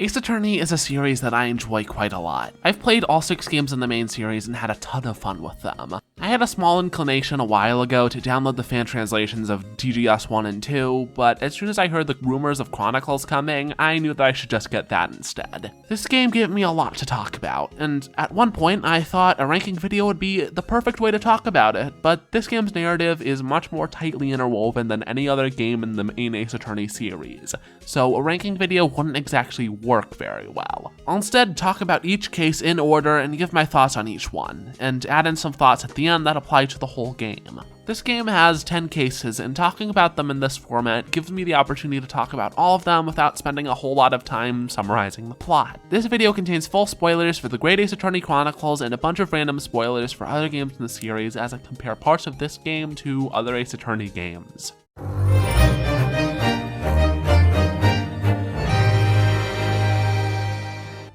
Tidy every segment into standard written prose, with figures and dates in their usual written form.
Ace Attorney is a series that I enjoy quite a lot. I've played all 6 games in the main series and had a ton of fun with them. I had a small inclination a while ago to download the fan translations of DGS 1 and 2, but as soon as I heard the rumors of Chronicles coming, I knew that I should just get that instead. This game gave me a lot to talk about, and at one point I thought a ranking video would be the perfect way to talk about it, but this game's narrative is much more tightly interwoven than any other game in the main Ace Attorney series, so a ranking video wouldn't exactly work very well. I'll instead talk about each case in order and give my thoughts on each one, and add in some thoughts at the end that apply to the whole game. This game has 10 cases, and talking about them in this format gives me the opportunity to talk about all of them without spending a whole lot of time summarizing the plot. This video contains full spoilers for the Great Ace Attorney Chronicles and a bunch of random spoilers for other games in the series as I compare parts of this game to other Ace Attorney games.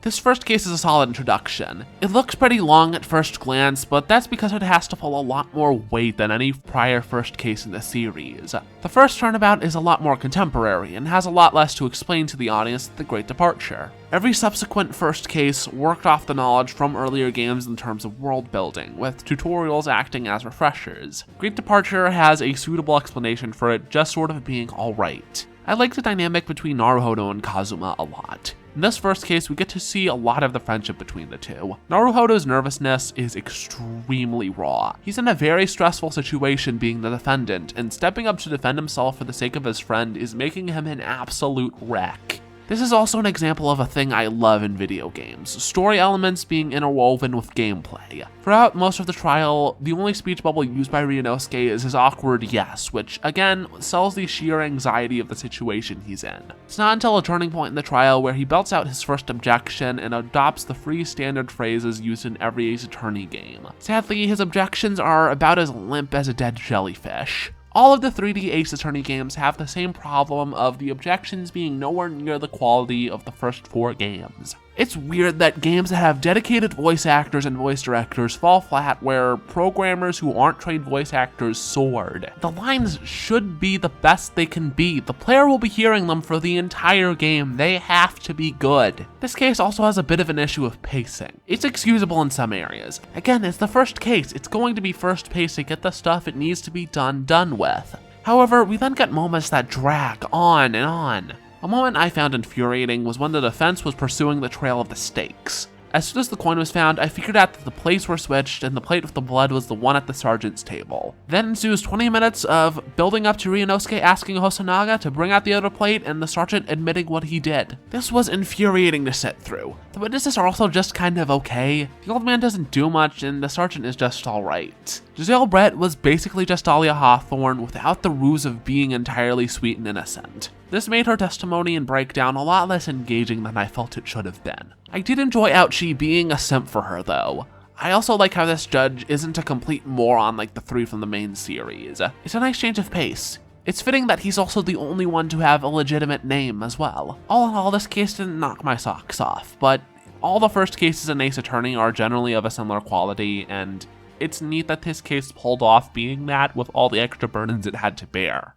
This first case is a solid introduction. It looks pretty long at first glance, but that's because it has to pull a lot more weight than any prior first case in the series. The first turnabout is a lot more contemporary and has a lot less to explain to the audience than the Great Departure. Every subsequent first case worked off the knowledge from earlier games in terms of world building, with tutorials acting as refreshers. Great Departure has a suitable explanation for it just sort of being alright. I like the dynamic between Naruhodo and Kazuma a lot. In this first case, we get to see a lot of the friendship between the two. Naruhodo's nervousness is extremely raw. He's in a very stressful situation being the defendant, and stepping up to defend himself for the sake of his friend is making him an absolute wreck. This is also an example of a thing I love in video games, story elements being interwoven with gameplay. Throughout most of the trial, the only speech bubble used by Ryunosuke is his awkward yes, which again sells the sheer anxiety of the situation he's in. It's not until a turning point in the trial where he belts out his first objection and adopts the 3 standard phrases used in every Ace Attorney game. Sadly, his objections are about as limp as a dead jellyfish. All of the 3D Ace Attorney games have the same problem of the objections being nowhere near the quality of the first 4 games. It's weird that games that have dedicated voice actors and voice directors fall flat where programmers who aren't trained voice actors soared. The lines should be the best they can be. The player will be hearing them for the entire game. They have to be good. This case also has a bit of an issue of pacing. It's excusable in some areas. Again, it's the first case. It's going to be first paced to get the stuff it needs to be done with. However, we then get moments that drag on and on. A moment I found infuriating was when the defense was pursuing the trail of the stakes. As soon as the coin was found, I figured out that the plates were switched and the plate with the blood was the one at the sergeant's table. Then ensues 20 minutes of building up to Ryunosuke asking Hosonaga to bring out the other plate and the sergeant admitting what he did. This was infuriating to sit through. The witnesses are also just kind of okay. The old man doesn't do much and the sergeant is just alright. Giselle Brett was basically just Dahlia Hawthorne without the ruse of being entirely sweet and innocent. This made her testimony and breakdown a lot less engaging than I felt it should have been. I did enjoy Ouchie being a simp for her though. I also like how this judge isn't a complete moron like the 3 from the main series. It's a nice change of pace. It's fitting that he's also the only one to have a legitimate name as well. All in all, this case didn't knock my socks off, but all the first cases in Ace Attorney are generally of a similar quality, and it's neat that this case pulled off being that with all the extra burdens it had to bear.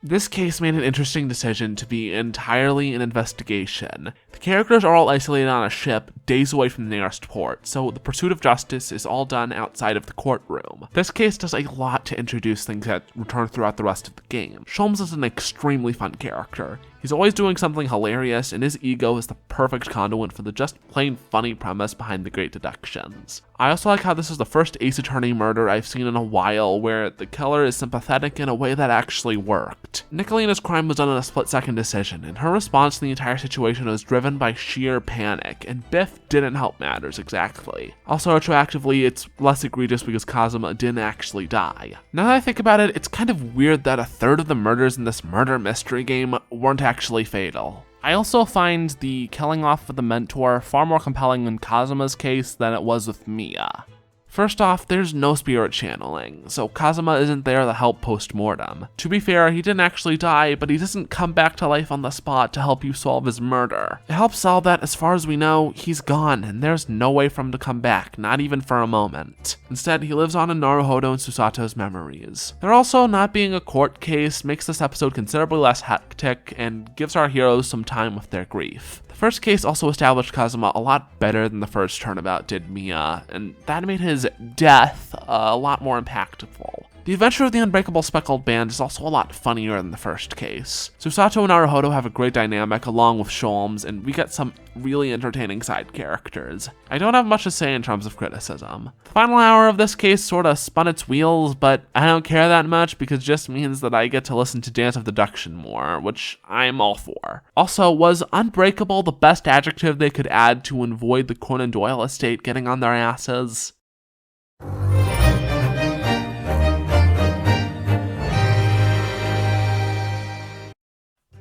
This case made an interesting decision to be entirely an investigation. The characters are all isolated on a ship, days away from the nearest port, so the pursuit of justice is all done outside of the courtroom. This case does a lot to introduce things that return throughout the rest of the game. Sholmes is an extremely fun character. He's always doing something hilarious, and his ego is the perfect conduit for the just plain funny premise behind the great deductions. I also like how this is the first Ace Attorney murder I've seen in a while where the killer is sympathetic in a way that actually worked. Nicolina's crime was done in a split-second decision, and her response to the entire situation was driven by sheer panic, and Biff didn't help matters exactly. Also, retroactively, it's less egregious because Kazuma didn't actually die. Now that I think about it, it's kind of weird that a third of the murders in this murder mystery game weren't actually fatal. I also find the killing off of the mentor far more compelling in Kazuma's case than it was with Mia. First off, there's no spirit channeling, so Kazuma isn't there to help post-mortem. To be fair, he didn't actually die, but he doesn't come back to life on the spot to help you solve his murder. It helps solve that, as far as we know, he's gone, and there's no way for him to come back, not even for a moment. Instead, he lives on in Naruhodo and Susato's memories. There also, not being a court case makes this episode considerably less hectic and gives our heroes some time with their grief. The first case also established Kazuma a lot better than the first turnabout did Miya, and that made his death a lot more impactful. The adventure of the Unbreakable Speckled Band is also a lot funnier than the first case. Susato and Naruhodo have a great dynamic along with Sholmes, and we get some really entertaining side characters. I don't have much to say in terms of criticism. The final hour of this case sorta spun its wheels, but I don't care that much because it just means that I get to listen to Dance of Deduction more, which I'm all for. Also, was unbreakable the best adjective they could add to avoid the Conan Doyle estate getting on their asses?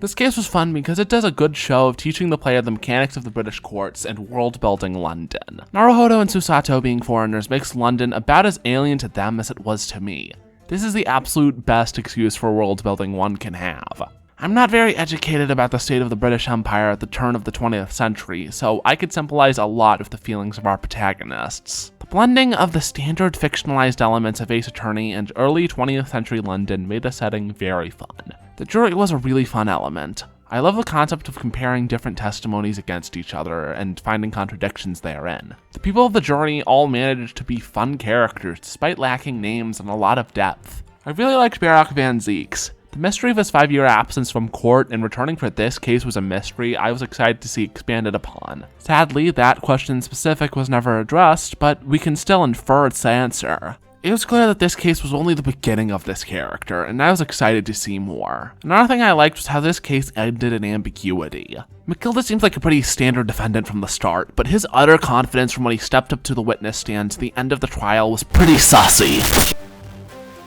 This case was fun because it does a good show of teaching the player the mechanics of the British courts and world-building London. Naruhodo and Susato being foreigners makes London about as alien to them as it was to me. This is the absolute best excuse for world-building one can have. I'm not very educated about the state of the British Empire at the turn of the 20th century, so I could symbolize a lot of the feelings of our protagonists. The blending of the standard fictionalized elements of Ace Attorney and early 20th century London made the setting very fun. The jury was a really fun element. I love the concept of comparing different testimonies against each other and finding contradictions therein. The people of the jury all managed to be fun characters despite lacking names and a lot of depth. I really liked Barak Van Zeeks. The mystery of his 5-year absence from court and returning for this case was a mystery I was excited to see expanded upon. Sadly, that question in specific was never addressed, but we can still infer its answer. It was clear that this case was only the beginning of this character, and I was excited to see more. Another thing I liked was how this case ended in ambiguity. McGilda seems like a pretty standard defendant from the start, but his utter confidence from when he stepped up to the witness stand to the end of the trial was pretty sussy.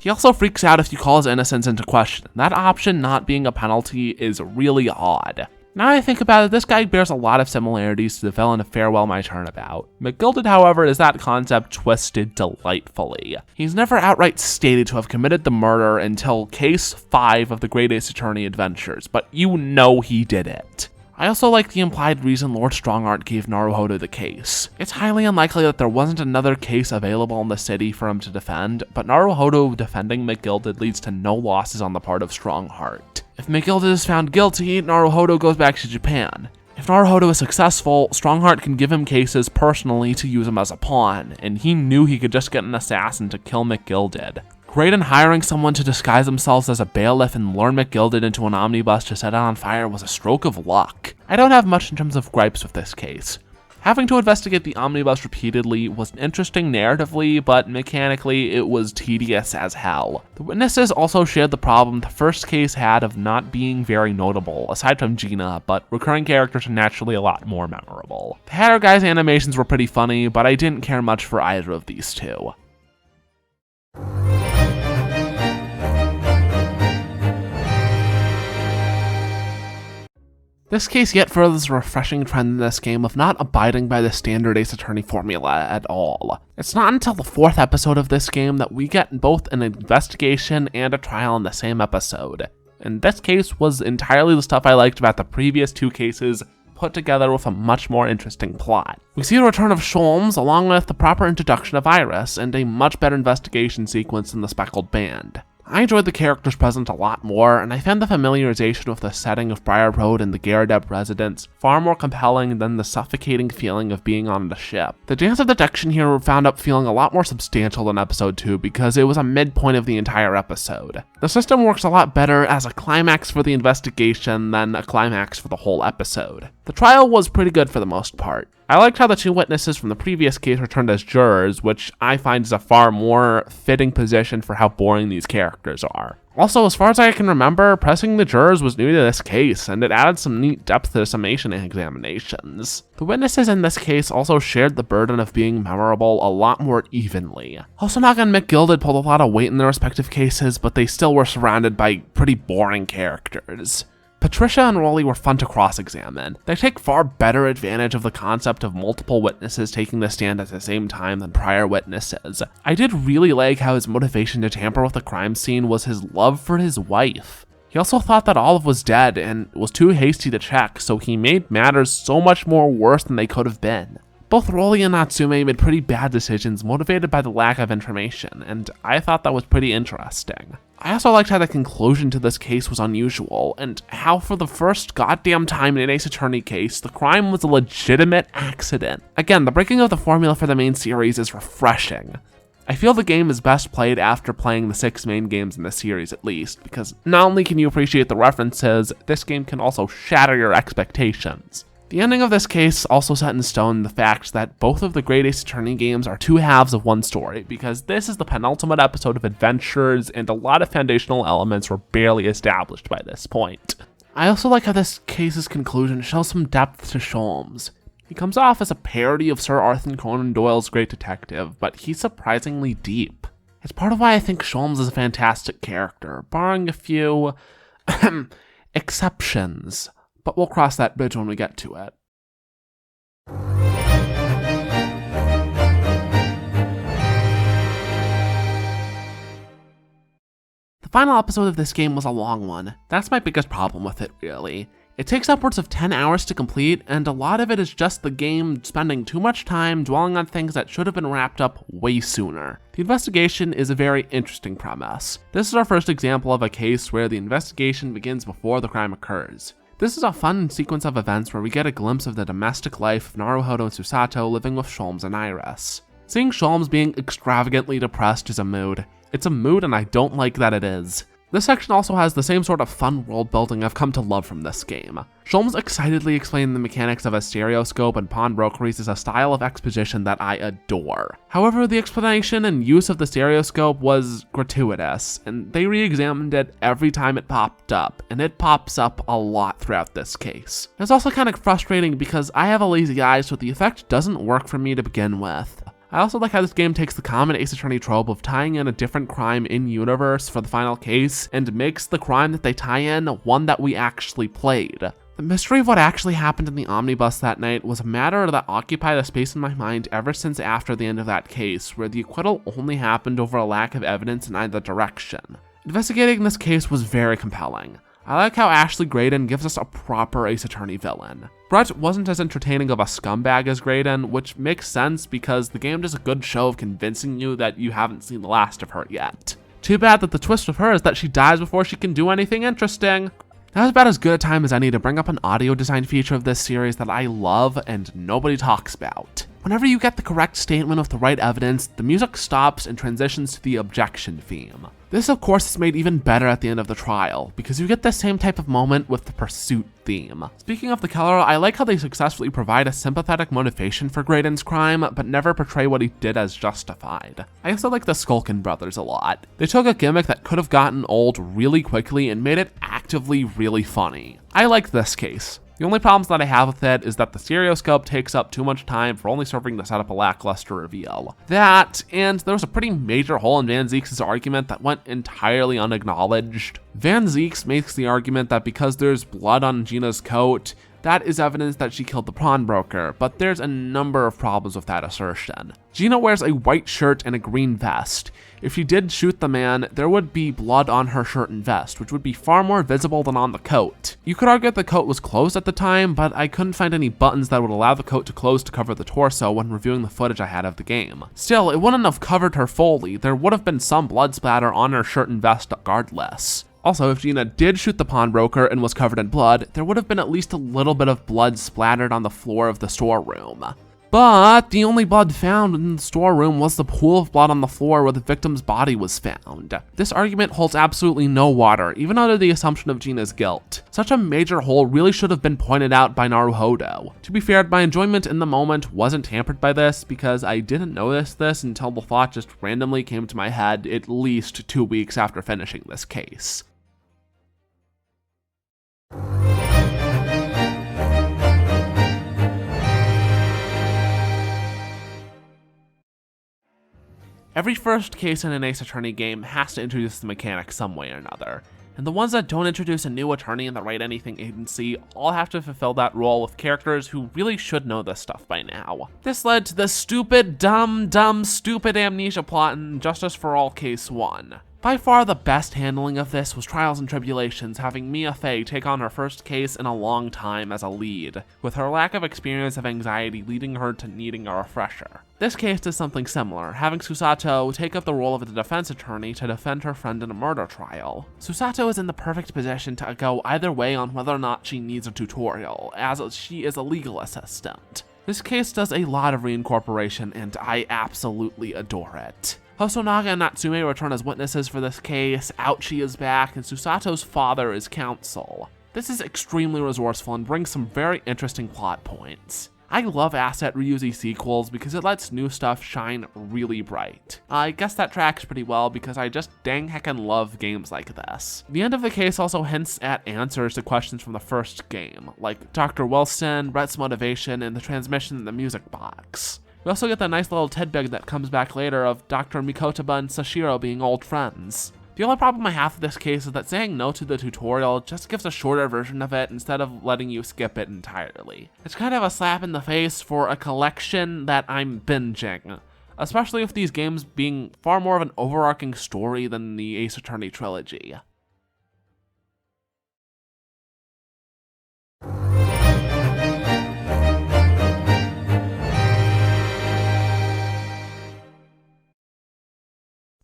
He also freaks out if you call his innocence into question. That option not being a penalty is really odd. Now I think about it, this guy bears a lot of similarities to the villain of Farewell My Turnabout. McGilded, however, is that concept twisted delightfully. He's never outright stated to have committed the murder until Case 5 of the Great Ace Attorney Adventures, but you know he did it. I also like the implied reason Lord Strongheart gave Naruhodo the case. It's highly unlikely that there wasn't another case available in the city for him to defend, but Naruhodo defending McGilded leads to no losses on the part of Strongheart. If McGilded is found guilty, Naruhodo goes back to Japan. If Naruhodo is successful, Strongheart can give him cases personally to use him as a pawn, and he knew he could just get an assassin to kill McGilded. Great in hiring someone to disguise themselves as a bailiff and lure McGilded into an omnibus to set it on fire was a stroke of luck. I don't have much in terms of gripes with this case. Having to investigate the omnibus repeatedly was interesting narratively, but mechanically it was tedious as hell. The witnesses also shared the problem the first case had of not being very notable, aside from Gina, but recurring characters are naturally a lot more memorable. The Hatter guy's animations were pretty funny, but I didn't care much for either of these two. This case yet furthers a refreshing trend in this game of not abiding by the standard Ace Attorney formula at all. It's not until the 4th episode of this game that we get both an investigation and a trial in the same episode. And this case was entirely the stuff I liked about the previous 2 cases, put together with a much more interesting plot. We see the return of Sholmes along with the proper introduction of Iris and a much better investigation sequence in the Speckled Band. I enjoyed the characters present a lot more, and I found the familiarization with the setting of Briar Road and the Garadeb residence far more compelling than the suffocating feeling of being on the ship. The Dance of Deduction here found up feeling a lot more substantial than episode 2 because it was a midpoint of the entire episode. The system works a lot better as a climax for the investigation than a climax for the whole episode. The trial was pretty good for the most part. I liked how the 2 witnesses from the previous case returned as jurors, which I find is a far more fitting position for how boring these characters are. Also, as far as I can remember, pressing the jurors was new to this case, and it added some neat depth to the summation examinations. The witnesses in this case also shared the burden of being memorable a lot more evenly. Hosonaga and McGilded pulled a lot of weight in their respective cases, but they still were surrounded by pretty boring characters. Patricia and Rolly were fun to cross-examine. They take far better advantage of the concept of multiple witnesses taking the stand at the same time than prior witnesses. I did really like how his motivation to tamper with the crime scene was his love for his wife. He also thought that Olive was dead and was too hasty to check, so he made matters so much more worse than they could have been. Both Rolly and Natsume made pretty bad decisions motivated by the lack of information, and I thought that was pretty interesting. I also liked how the conclusion to this case was unusual, and how for the first goddamn time in an Ace Attorney case, the crime was a legitimate accident. Again, the breaking of the formula for the main series is refreshing. I feel the game is best played after playing the 6 main games in the series at least, because not only can you appreciate the references, this game can also shatter your expectations. The ending of this case also set in stone the fact that both of the Great Ace Attorney games are 2 halves of one story, because this is the penultimate episode of adventures, and a lot of foundational elements were barely established by this point. I also like how this case's conclusion shows some depth to Sholmes. He comes off as a parody of Sir Arthur Conan Doyle's Great Detective, but he's surprisingly deep. It's part of why I think Sholmes is a fantastic character, barring a few exceptions. But we'll cross that bridge when we get to it. The final episode of this game was a long one. That's my biggest problem with it, really. It takes upwards of 10 hours to complete, and a lot of it is just the game spending too much time dwelling on things that should have been wrapped up way sooner. The investigation is a very interesting premise. This is our first example of a case where the investigation begins before the crime occurs. This is a fun sequence of events where we get a glimpse of the domestic life of Naruhodo and Susato living with Sholmes and Iris. Seeing Sholmes being extravagantly depressed is a mood. It's a mood and I don't like that it is. This section also has the same sort of fun world building I've come to love from this game. Sholmes excitedly explaining the mechanics of a stereoscope and pawnbrokeries is a style of exposition that I adore. However, the explanation and use of the stereoscope was gratuitous, and they re-examined it every time it popped up, and it pops up a lot throughout this case. It's also kind of frustrating because I have a lazy eye, so the effect doesn't work for me to begin with. I also like how this game takes the common Ace Attorney trope of tying in a different crime in-universe for the final case, and makes the crime that they tie in one that we actually played. The mystery of what actually happened in the omnibus that night was a matter that occupied a space in my mind ever since after the end of that case, where the acquittal only happened over a lack of evidence in either direction. Investigating this case was very compelling. I like how Ashley Graydon gives us a proper Ace Attorney villain. Brett wasn't as entertaining of a scumbag as Graydon, which makes sense because the game does a good show of convincing you that you haven't seen the last of her yet. Too bad that the twist of her is that she dies before she can do anything interesting. That was about as good a time as any to bring up an audio design feature of this series that I love and nobody talks about. Whenever you get the correct statement with the right evidence, the music stops and transitions to the objection theme. This, of course, is made even better at the end of the trial, because you get the same type of moment with the pursuit theme. Speaking of the killer, I like how they successfully provide a sympathetic motivation for Graydon's crime, but never portray what he did as justified. I also like the Skulkin brothers a lot. They took a gimmick that could have gotten old really quickly and made it actively really funny. I like this case. The only problems that I have with it is that the stereoscope takes up too much time for only serving to set up a lackluster reveal. That, and there was a pretty major hole in Van Zeeks' argument that went entirely unacknowledged. Van Zeeks makes the argument that because there's blood on Gina's coat, that is evidence that she killed the pawnbroker, but there's a number of problems with that assertion. Gina wears a white shirt and a green vest. If she did shoot the man, there would be blood on her shirt and vest, which would be far more visible than on the coat. You could argue that the coat was closed at the time, but I couldn't find any buttons that would allow the coat to close to cover the torso when reviewing the footage I had of the game. Still, it wouldn't have covered her fully. There would have been some blood splatter on her shirt and vest regardless. Also, if Gina did shoot the pawnbroker and was covered in blood, there would have been at least a little bit of blood splattered on the floor of the storeroom. But the only blood found in the storeroom was the pool of blood on the floor where the victim's body was found. This argument holds absolutely no water, even under the assumption of Gina's guilt. Such a major hole really should have been pointed out by Naruhodo. To be fair, my enjoyment in the moment wasn't hampered by this, because I didn't notice this until the thought just randomly came to my head at least 2 weeks after finishing this case. Every first case in an Ace Attorney game has to introduce the mechanic some way or another. and the ones that don't introduce a new attorney in the Write Anything agency all have to fulfill that role with characters who really should know this stuff by now. This led to the stupid, stupid amnesia plot in Justice for All Case 1. By far the best handling of this was Trials and Tribulations, having Mia Fey take on her first case in a long time as a lead, with her lack of experience of anxiety leading her to needing a refresher. This case does something similar, having Susato take up the role of the defense attorney to defend her friend in a murder trial. Susato is in the perfect position to go either way on whether or not she needs a tutorial, as she is a legal assistant. This case does a lot of reincorporation, and I absolutely adore it. Hosonaga and Natsume return as witnesses for this case, Ouchi is back, and Susato's father is counsel. This is extremely resourceful and brings some very interesting plot points. I love asset reusey sequels because it lets new stuff shine really bright. I guess that tracks pretty well because I just dang heckin' love games like this. The end of the case also hints at answers to questions from the first game, like Dr. Wilson, Brett's motivation, and the transmission in the music box. We also get the nice little tidbit that comes back later of Dr. Mikotaba and Sashiro being old friends. The only problem I have with this case is that saying no to the tutorial just gives a shorter version of it instead of letting you skip it entirely. It's kind of a slap in the face for a collection that I'm binging, especially with these games being far more of an overarching story than the Ace Attorney trilogy.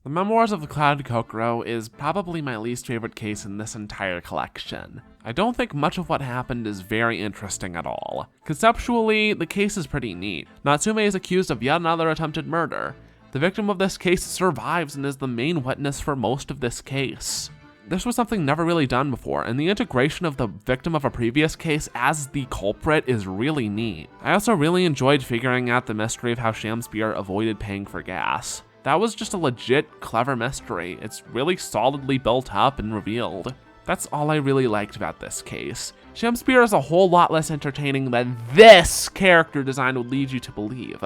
The Memoirs of the Cloud Kokoro is probably my least favorite case in this entire collection. I don't think much of what happened is very interesting at all. Conceptually, the case is pretty neat. Natsume is accused of yet another attempted murder. The victim of this case survives and is the main witness for most of this case. This was something never really done before, and the integration of the victim of a previous case as the culprit is really neat. I also really enjoyed figuring out the mystery of how Shamspear avoided paying for gas. That was just a legit, clever mystery. It's really solidly built up and revealed. That's all I really liked about this case. Shamspear is a whole lot less entertaining than this character design would lead you to believe.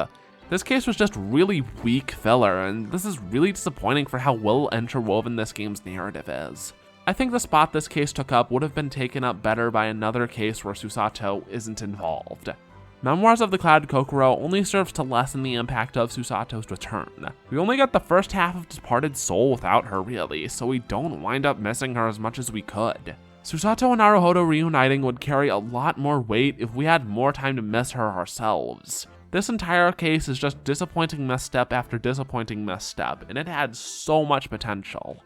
This case was just really weak filler, and this is really disappointing for how well interwoven this game's narrative is. I think the spot this case took up would have been taken up better by another case where Susato isn't involved. Memoirs of the Cloud Kokoro only serves to lessen the impact of Susato's return. We only get the first half of Departed Soul without her really, so we don't wind up missing her as much as we could. Susato and Naruhodo reuniting would carry a lot more weight if we had more time to miss her ourselves. This entire case is just disappointing misstep after disappointing misstep, and it had so much potential.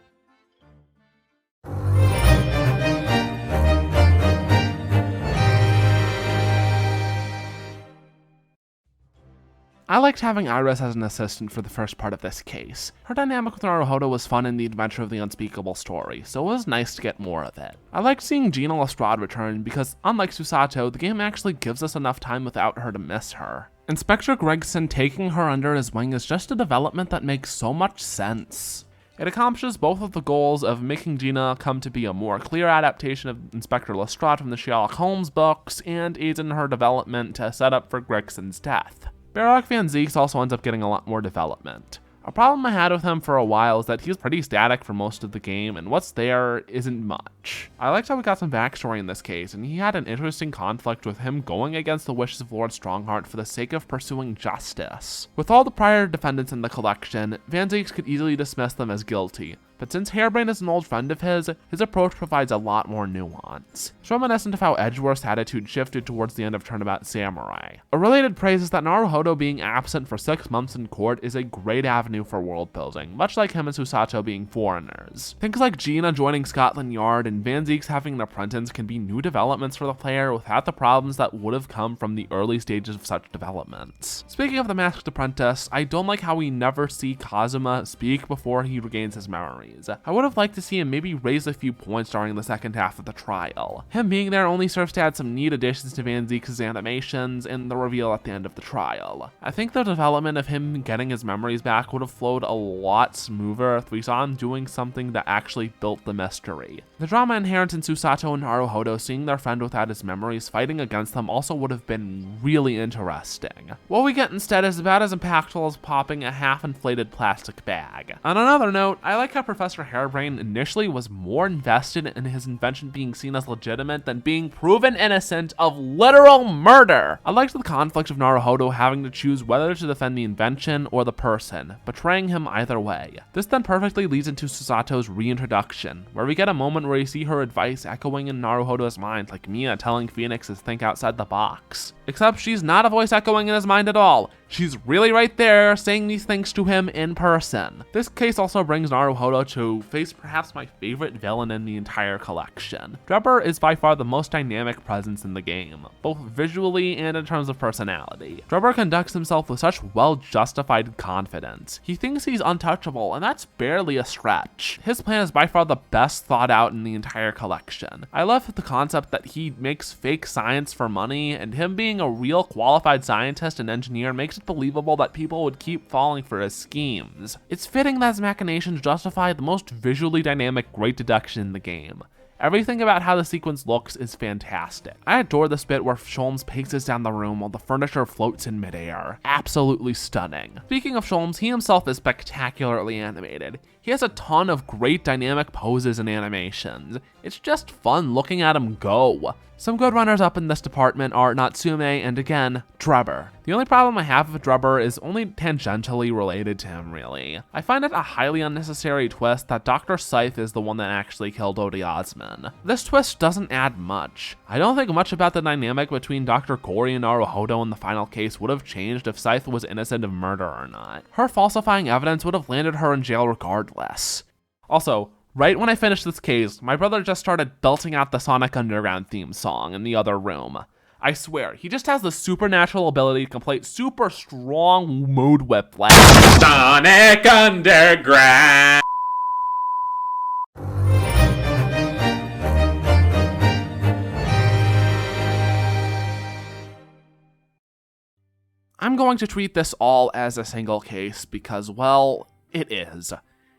I liked having Iris as an assistant for the first part of this case. Her dynamic with Naruhodo was fun in the adventure of the Unspeakable story, so it was nice to get more of it. I liked seeing Gina Lestrade return because, unlike Susato, the game actually gives us enough time without her to miss her. Inspector Gregson taking her under his wing is just a development that makes so much sense. It accomplishes both of the goals of making Gina come to be a more clear adaptation of Inspector Lestrade from the Sherlock Holmes books, and aids in her development to set up for Gregson's death. Baroque Van Zieks also ends up getting a lot more development. A problem I had with him for a while is that he's pretty static for most of the game, and what's there isn't much. I liked how we got some backstory in this case, and he had an interesting conflict with him going against the wishes of Lord Strongheart for the sake of pursuing justice. With all the prior defendants in the collection, Van Zieks could easily dismiss them as guilty, but since Harebrain is an old friend of his approach provides a lot more nuance. It's reminiscent of how Edgeworth's attitude shifted towards the end of Turnabout Samurai. A related praise is that Naruhodo being absent for 6 months in court is a great avenue for world building, much like him and Susato being foreigners. Things like Gina joining Scotland Yard and Van Zieks having an apprentice can be new developments for the player without the problems that would have come from the early stages of such developments. Speaking of the Masked Apprentice, I don't like how we never see Kazuma speak before he regains his memory. I would have liked to see him maybe raise a few points during the second half of the trial. Him being there only serves to add some neat additions to Van Zieks' animations and the reveal at the end of the trial. I think the development of him getting his memories back would have flowed a lot smoother if we saw him doing something that actually built the mystery. The drama inherent in Susato and Naruhodo seeing their friend without his memories fighting against them also would have been really interesting. What we get instead is about as impactful as popping a half-inflated plastic bag. On another note, I like how Professor Harebrained initially was more invested in his invention being seen as legitimate than being proven innocent of literal murder. I liked the conflict of Naruhodo having to choose whether to defend the invention or the person, betraying him either way. This then perfectly leads into Susato's reintroduction, where we get a moment where you see her advice echoing in Naruhodo's mind, like Mia telling Phoenix to think outside the box. Except she's not a voice echoing in his mind at all. She's really right there saying these things to him in person. This case also brings Naruhodo to face perhaps my favorite villain in the entire collection. Drebber is by far the most dynamic presence in the game, both visually and in terms of personality. Drebber conducts himself with such well-justified confidence. He thinks he's untouchable, and that's barely a stretch. His plan is by far the best thought out in the entire collection. I love the concept that he makes fake science for money, and him being a real qualified scientist and engineer makes it believable that people would keep falling for his schemes. It's fitting that his machinations justify the most visually dynamic great deduction in the game. Everything about how the sequence looks is fantastic. I adore this bit where Sholmes paces down the room while the furniture floats in midair. Absolutely stunning. Speaking of Sholmes, he himself is spectacularly animated. He has a ton of great dynamic poses and animations. It's just fun looking at him go. Some good runners-up in this department are Natsume and, again, Drebber. The only problem I have with Drebber is only tangentially related to him, really. I find it a highly unnecessary twist that Dr. Scythe is the one that actually killed Odie Osman. This twist doesn't add much. I don't think much about the dynamic between Dr. Gori and Naruhodo in the final case would have changed if Scythe was innocent of murder or not. Her falsifying evidence would have landed her in jail regardless. Also, right when I finished this case, my brother just started belting out the Sonic Underground theme song in the other room. I swear, he just has the supernatural ability to complete super strong mood whiplash. Sonic Underground! I'm going to treat this all as a single case because, well, it is.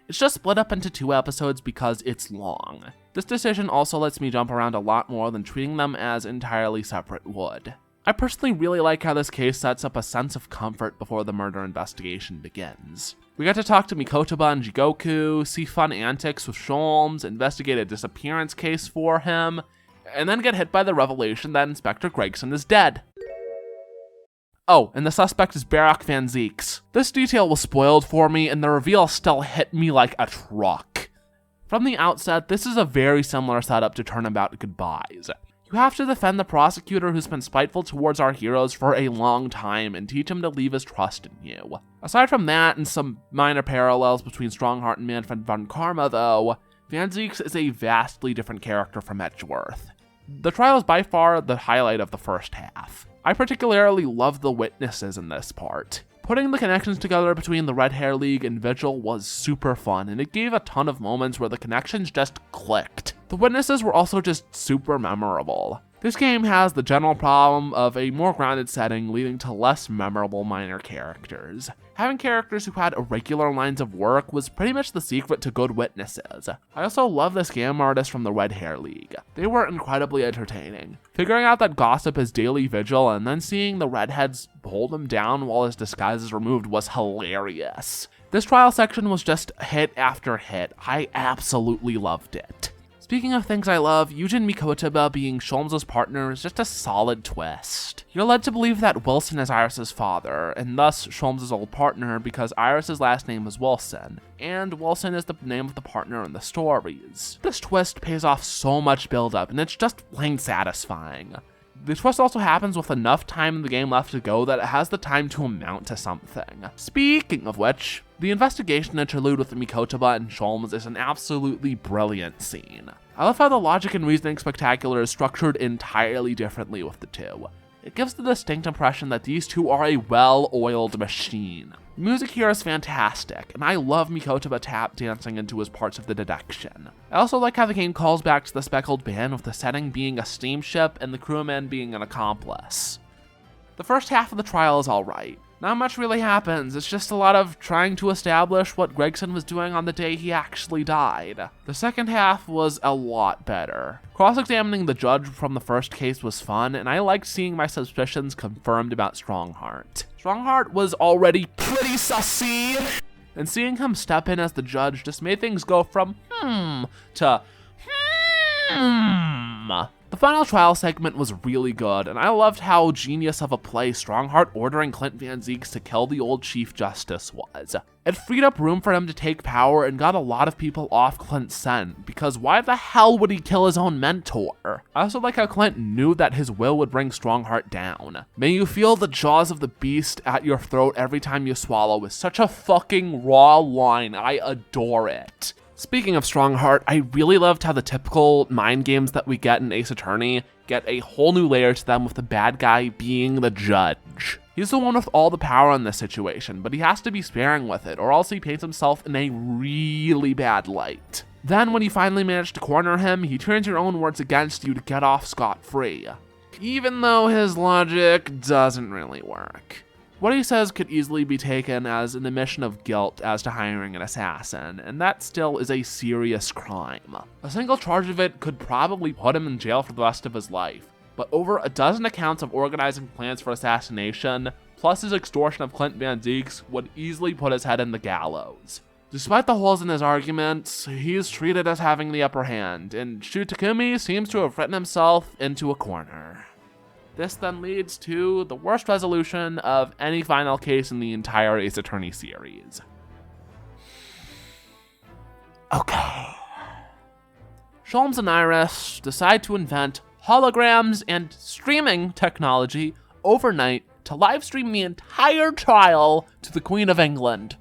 It's just split up into 2 episodes because it's long. This decision also lets me jump around a lot more than treating them as entirely separate would. I personally really like how this case sets up a sense of comfort before the murder investigation begins. We get to talk to Mikotoba and Jigoku, see fun antics with Sholmes, investigate a disappearance case for him, and then get hit by the revelation that Inspector Gregson is dead. Oh, and the suspect is Barak Van Zeeks. This detail was spoiled for me, and the reveal still hit me like a truck. From the outset, this is a very similar setup to Turnabout Goodbyes. You have to defend the prosecutor who's been spiteful towards our heroes for a long time and teach him to leave his trust in you. Aside from that and some minor parallels between Strongheart and Manfred von Karma though, Van Zeeks is a vastly different character from Edgeworth. The trial is by far the highlight of the first half. I particularly love the witnesses in this part. Putting the connections together between the Red Hair League and Vigil was super fun, and it gave a ton of moments where the connections just clicked. The witnesses were also just super memorable. This game has the general problem of a more grounded setting leading to less memorable minor characters. Having characters who had irregular lines of work was pretty much the secret to good witnesses. I also love the scam artists from the Red Hair League. They were incredibly entertaining. Figuring out that Gossip is daily Vigil and then seeing the redheads hold him down while his disguise is removed was hilarious. This trial section was just hit after hit. I absolutely loved it. Speaking of things I love, Yujin Mikotoba being Sholmes' partner is just a solid twist. You're led to believe that Wilson is Iris' father, and thus Sholmes' old partner because Iris' last name is Wilson, and Wilson is the name of the partner in the stories. This twist pays off so much build-up, and it's just plain satisfying. The twist also happens with enough time in the game left to go that it has the time to amount to something. Speaking of which, the investigation interlude with Mikotoba and Sholmes is an absolutely brilliant scene. I love how the logic and reasoning spectacular is structured entirely differently with the two. It gives the distinct impression that these two are a well-oiled machine. The music here is fantastic, and I love Mikotoba tap dancing into his parts of the deduction. I also like how the game calls back to the speckled band with the setting being a steamship and the crewman being an accomplice. The first half of the trial is alright. Not much really happens, it's just a lot of trying to establish what Gregson was doing on the day he actually died. The second half was a lot better. Cross-examining the judge from the first case was fun, and I liked seeing my suspicions confirmed about Strongheart. Strongheart was already pretty sussy, and seeing him step in as the judge just made things go from to The final trial segment was really good, and I loved how genius of a play Strongheart ordering Clint Van Zieks to kill the old Chief Justice was. It freed up room for him to take power and got a lot of people off Clint's scent, because why the hell would he kill his own mentor? I also like how Clint knew that his will would bring Strongheart down. May you feel the jaws of the beast at your throat every time you swallow is such a fucking raw line. I adore it. Speaking of Strongheart, I really loved how the typical mind games that we get in Ace Attorney get a whole new layer to them with the bad guy being the judge. He's the one with all the power in this situation, but he has to be sparing with it, or else he paints himself in a really bad light. Then when you finally manage to corner him, he turns your own words against you to get off scot-free, even though his logic doesn't really work. What he says could easily be taken as an admission of guilt as to hiring an assassin, and that still is a serious crime. A single charge of it could probably put him in jail for the rest of his life, but over a dozen accounts of organizing plans for assassination, plus his extortion of Clint Van Zieks, would easily put his head in the gallows. Despite the holes in his arguments, he's treated as having the upper hand, and Shu Takumi seems to have written himself into a corner. This then leads to the worst resolution of any final case in the entire Ace Attorney series. Okay. Sholmes and Iris decide to invent holograms and streaming technology overnight to livestream the entire trial to the Queen of England.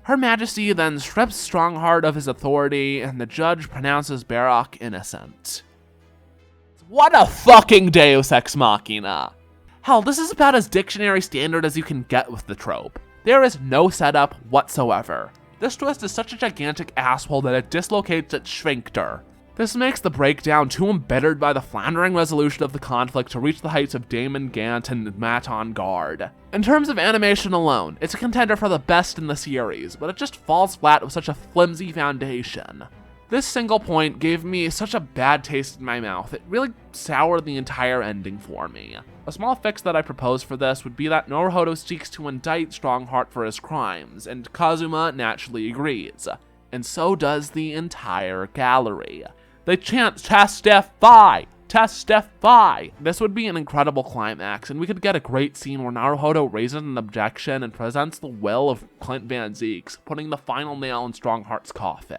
Her Majesty then strips Strongheart of his authority, and the judge pronounces Barak innocent. What a fucking Deus Ex Machina! Hell, this is about as dictionary standard as you can get with the trope. There is no setup whatsoever. This twist is such a gigantic asshole that it dislocates its sphincter. This makes the breakdown too embittered by the floundering resolution of the conflict to reach the heights of Damon Gant and Matt on Guard. In terms of animation alone, it's a contender for the best in the series, but it just falls flat with such a flimsy foundation. This single point gave me such a bad taste in my mouth, it really soured the entire ending for me. A small fix that I propose for this would be that Naruhodo seeks to indict Strongheart for his crimes, and Kazuma naturally agrees, and so does the entire gallery. They chant, "Testify! Testify!" This would be an incredible climax, and we could get a great scene where Naruhodo raises an objection and presents the will of Clint Van Zieks, putting the final nail in Strongheart's coffin.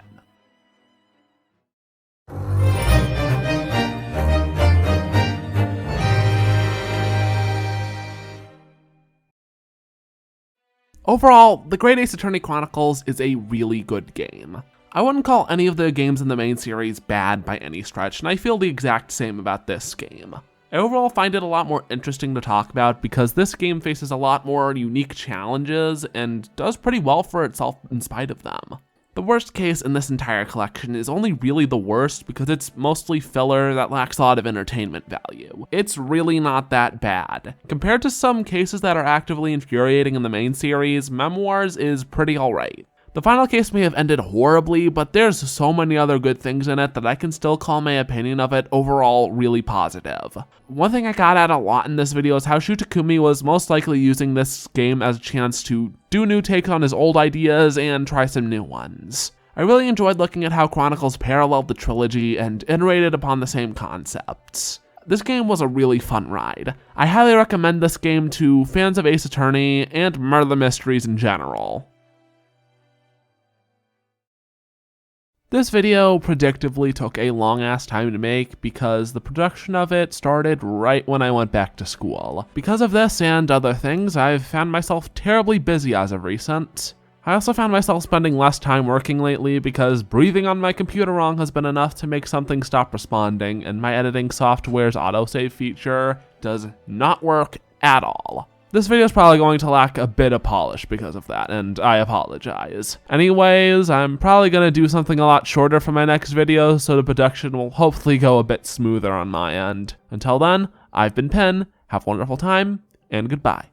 Overall, the Great Ace Attorney Chronicles is a really good game. I wouldn't call any of the games in the main series bad by any stretch, and I feel the exact same about this game. I overall find it a lot more interesting to talk about because this game faces a lot more unique challenges and does pretty well for itself in spite of them. The worst case in this entire collection is only really the worst because it's mostly filler that lacks a lot of entertainment value. It's really not that bad. Compared to some cases that are actively infuriating in the main series, Memoirs is pretty alright. The final case may have ended horribly, but there's so many other good things in it that I can still call my opinion of it overall really positive. One thing I got at a lot in this video is how Shu Takumi was most likely using this game as a chance to do new takes on his old ideas and try some new ones. I really enjoyed looking at how Chronicles paralleled the trilogy and iterated upon the same concepts. This game was a really fun ride. I highly recommend this game to fans of Ace Attorney and murder mysteries in general. This video predictably took a long-ass time to make because the production of it started right when I went back to school. Because of this and other things, I've found myself terribly busy as of recent. I also found myself spending less time working lately because breathing on my computer wrong has been enough to make something stop responding, and my editing software's autosave feature does not work at all. This video is probably going to lack a bit of polish because of that, and I apologize. Anyways, I'm probably going to do something a lot shorter for my next video, so the production will hopefully go a bit smoother on my end. Until then, I've been Pen, have a wonderful time, and goodbye.